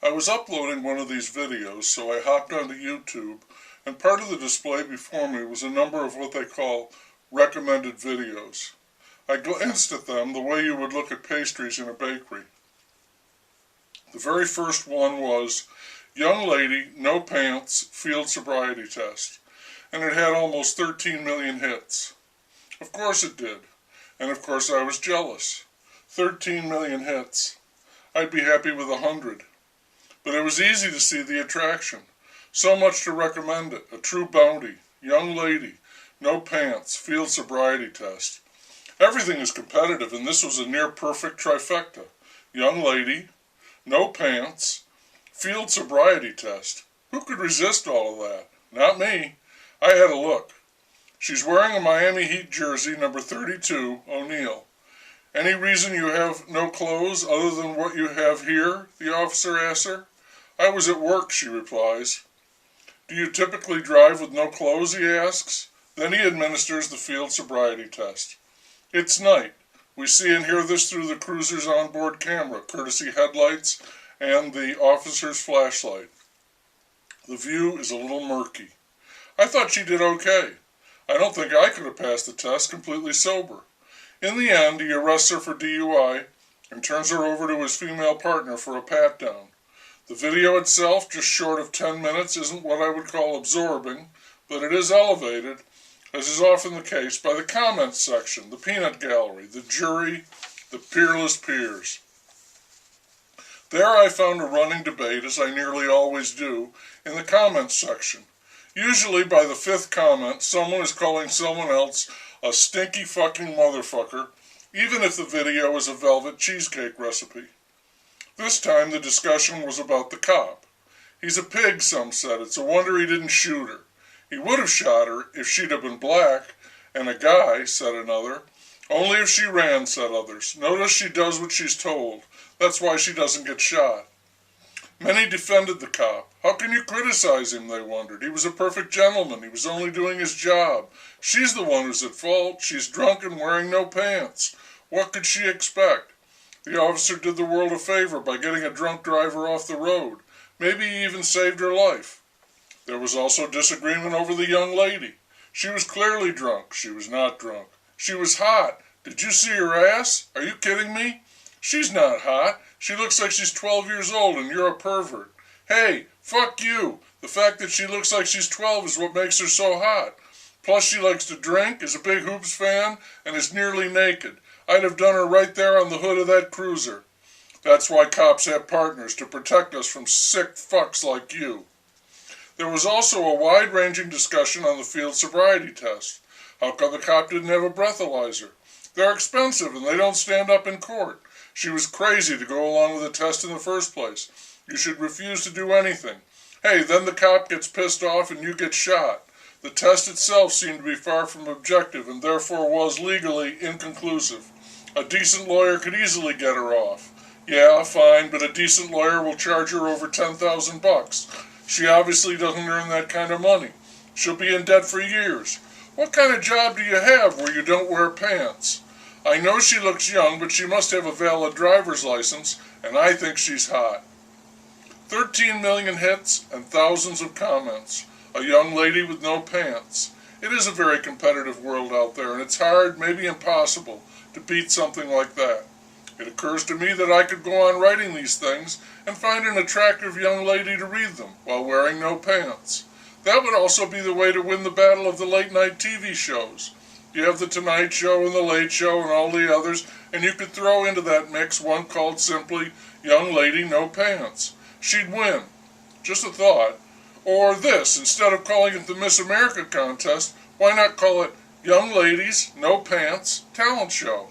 I was uploading one of these videos, so I hopped onto YouTube, and part of the display before me was a number of what they call recommended videos. I glanced at them the way you would look at pastries in a bakery. The very first one was, Young Lady, No Pants, Field Sobriety Test, and it had almost 13 million hits. Of course it did, and of course I was jealous. 13 million hits. I'd be happy with 100. But it was easy to see the attraction. So much to recommend it. A true bounty. Young Lady. No Pants. Field Sobriety Test. Everything is competitive, and this was a near-perfect trifecta. Young Lady. No Pants. Field Sobriety Test. Who could resist all of that? Not me. I had a look. She's wearing a Miami Heat jersey, number 32, O'Neal. Any reason you have no clothes other than what you have here? The officer asks her. I was at work, she replies. Do you typically drive with no clothes, he asks. Then he administers the field sobriety test. It's night. We see and hear this through the cruiser's onboard camera, courtesy headlights and the officer's flashlight. The view is a little murky. I thought she did okay. I don't think I could have passed the test completely sober. In the end, he arrests her for DUI and turns her over to his female partner for a pat-down. The video itself, just short of 10 minutes, isn't what I would call absorbing, but it is elevated, as is often the case, by the comments section, the peanut gallery, the jury, the peerless peers. There I found a running debate, as I nearly always do, in the comments section. Usually by the fifth comment, someone is calling someone else a stinky fucking motherfucker, even if the video is a velvet cheesecake recipe. This time the discussion was about the cop. He's a pig, some said. It's a wonder he didn't shoot her. He would have shot her if she'd have been black, and a guy, said another. Only if she ran, said others. Notice she does what she's told. That's why she doesn't get shot. Many defended the cop. How can you criticize him, they wondered. He was a perfect gentleman. He was only doing his job. She's the one who's at fault. She's drunk and wearing no pants. What could she expect? The officer did the world a favor by getting a drunk driver off the road. Maybe he even saved her life. There was also disagreement over the young lady. She was clearly drunk. She was not drunk. She was hot. Did you see her ass? Are you kidding me? She's not hot. She looks like she's 12 years old and you're a pervert. Hey, fuck you. The fact that she looks like she's 12 is what makes her so hot. Plus she likes to drink, is a big Hoops fan, and is nearly naked. I'd have done her right there on the hood of that cruiser. That's why cops have partners, to protect us from sick fucks like you. There was also a wide-ranging discussion on the field sobriety test. How come the cop didn't have a breathalyzer? They're expensive and they don't stand up in court. She was crazy to go along with the test in the first place. You should refuse to do anything. Hey, then the cop gets pissed off and you get shot. The test itself seemed to be far from objective and therefore was legally inconclusive. A decent lawyer could easily get her off. Yeah, fine, but a decent lawyer will charge her over $10,000. She obviously doesn't earn that kind of money. She'll be in debt for years. What kind of job do you have where you don't wear pants? I know she looks young, but she must have a valid driver's license, and I think she's hot. 13 million hits and thousands of comments. A young lady with no pants. It is a very competitive world out there, and it's hard, maybe impossible, to beat something like that. It occurs to me that I could go on writing these things and find an attractive young lady to read them while wearing no pants. That would also be the way to win the battle of the late-night TV shows. You have the Tonight Show and the Late Show and all the others, and you could throw into that mix one called simply Young Lady No Pants. She'd win. Just a thought. Or this, instead of calling it the Miss America contest, why not call it Young Ladies No Pants Talent Show?